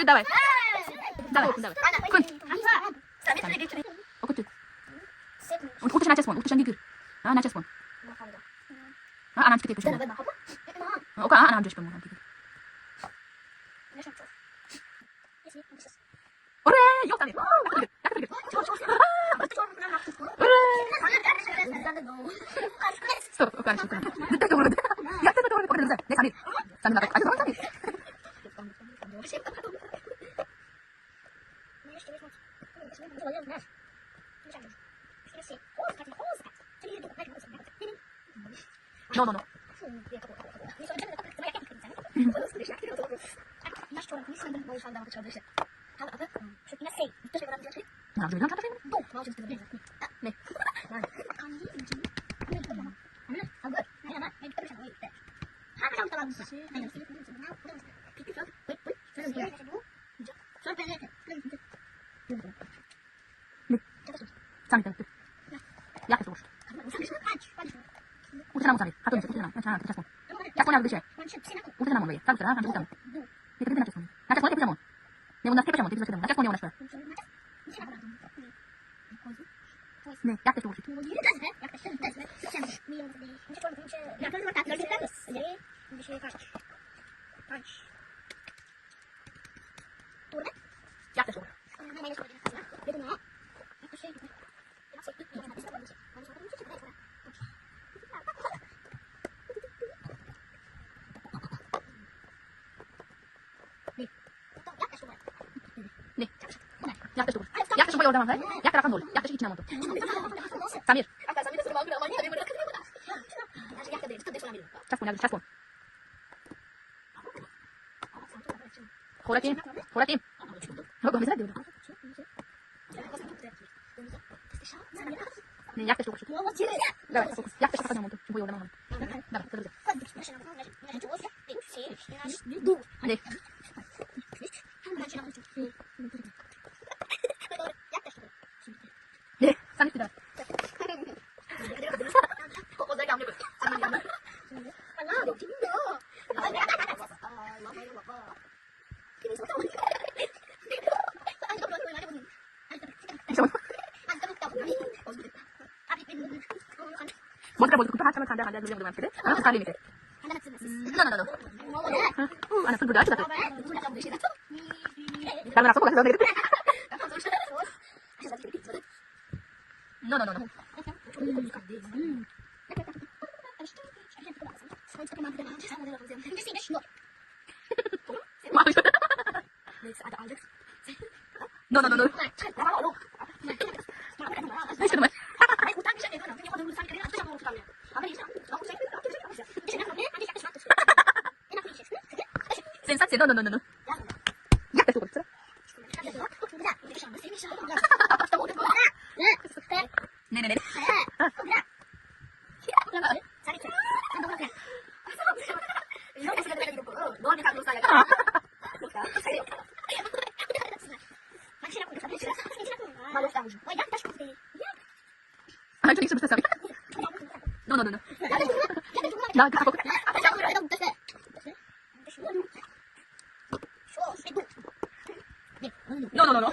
Давай. Давай. Кун. Окей. Уточняй спон. Уточняй гир. Начай спон. Анам чекай пусть. Окей, анам чекай пусть. Ура! Ёлтами. Стоп, конечно. Ты что вроде? Я тебе тоже покажу. Не сами. Сами надо. А ты сами. No. Jak też boją damę? Jak teraz nul? Jak też idź na moto? Samir. Czas pun. Khorakim. Go mi zradil. Nie, jak też tu Dawaj, jak też na moto? Boją damę. Dawaj, to Nie. 네, 30분. 뭔가 급하게 하면 간다 누르면 되거든. 알아서 달리면 돼. No. 아나 불 아직 안 돼. 나는 아까 가서 내가 No. No. Sensacje, no. Jak to jest? Nee. Anjing sudah selesai. No. Nah, aku. No. No. No.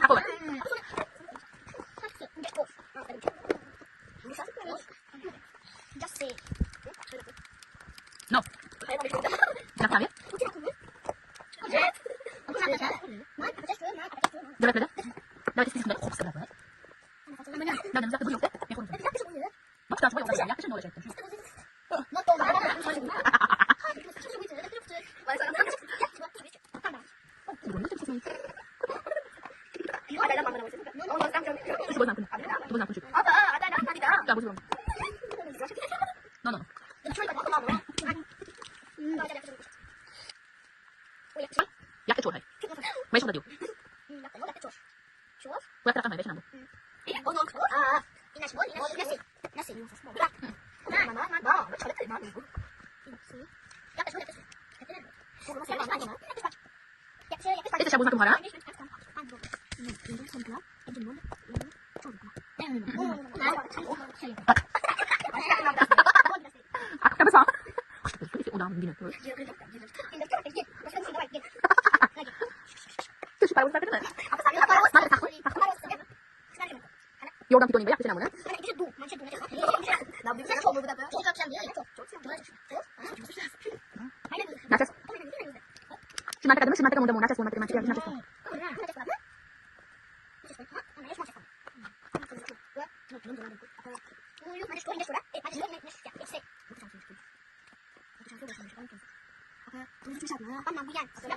Aku. No. Nakami? Dapat. Dapat sisnya kok sedap banget. Dan bisa kebuyuk deh. Mak tak coba ya, kasih knowledge itu. No. 약대 좋아. 왜 손다 dio? 왜 그렇게 말해 나무? Itu siya bunga tumara? Aku tak besar. Udah begini tuh. Terus para bunga itu mana? 요랑 비도니 왜 약대지 나무는? 나쳤어. 심한테가 되면 심한테가 뭔데 뭐 나쳤어. 나쳤어.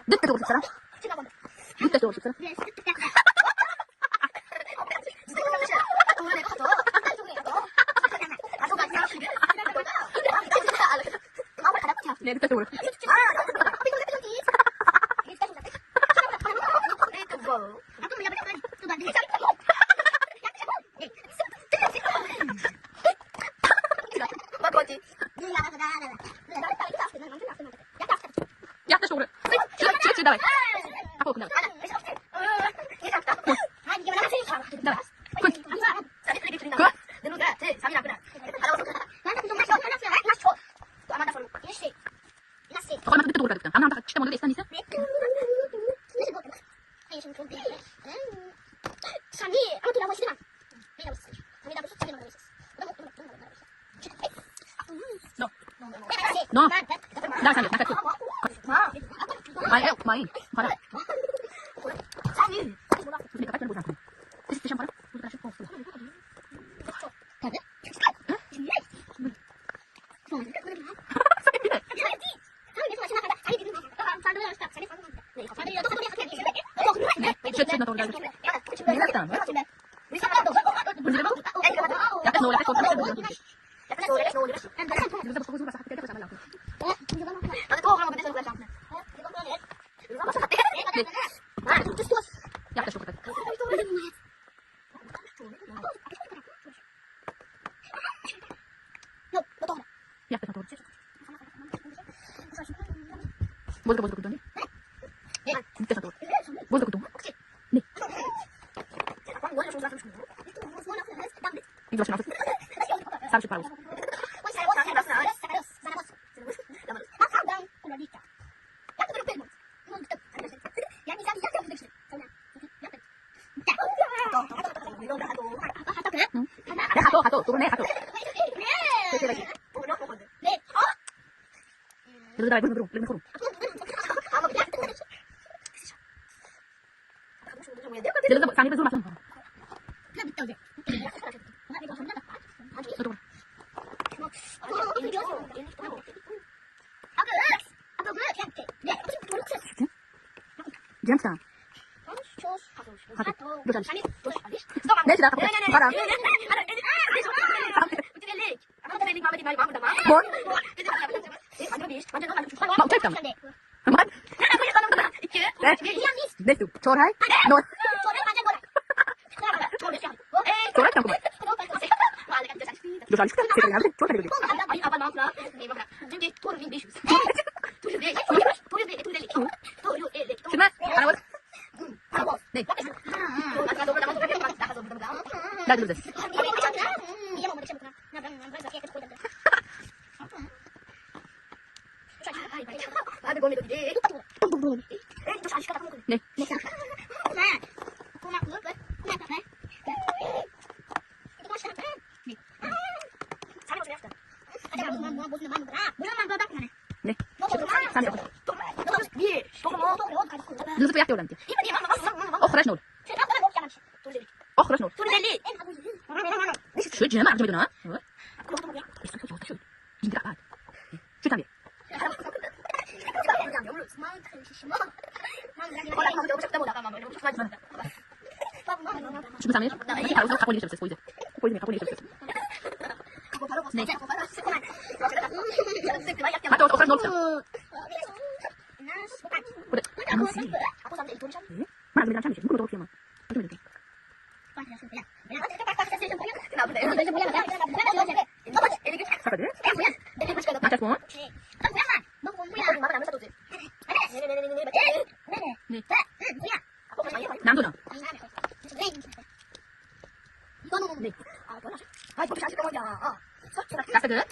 늦게 들어올 수 있어라? 늦게 들어올 수 있어라? 네, 늦게 들어올 수 있어라? 약대 쪽으로. 지금 나와. 앞으로 끝나. 나와. Kalau masuk itu turun kan? Karena kita mau lihat istan No. Dah sambil, nak tu. Main. Para. Ini kapan buat aku? Terus siapa para? Buat aku. Shit, na tornado. Mira tá. 약간 노래 할 거. Boleh ke ni? Kita satu. Boleh ke tu? Ni. Ini jelas nafas. Sampai separuh. Satu, turun nih, satu. Belum. Jadi sang itu masuk. Jam setengah. 네, 시작. 가라. 뭘? 막 짧다. 만? 네, 좋아해? 너. 좋아해? 잠깐만. 너 잘 시켜? 제가 양식 좋아해 그러지. 정말? 알아봤어? 네. 나 들었어. 네. 네. Lu supaya aku nanti. Oh, keras nol. Oh, keras nol. Sudah jam macam itu na? Ini tak apa. Sudah ambil. Cuma sambil. Nanti kalau aku lihat selesai. Aku lihat selesai. Nih. Operas não são. Não sei. Mas me dá chance, nunca dou filme. Não me dá. Nachos pun. Nam tu nào. Cắt cái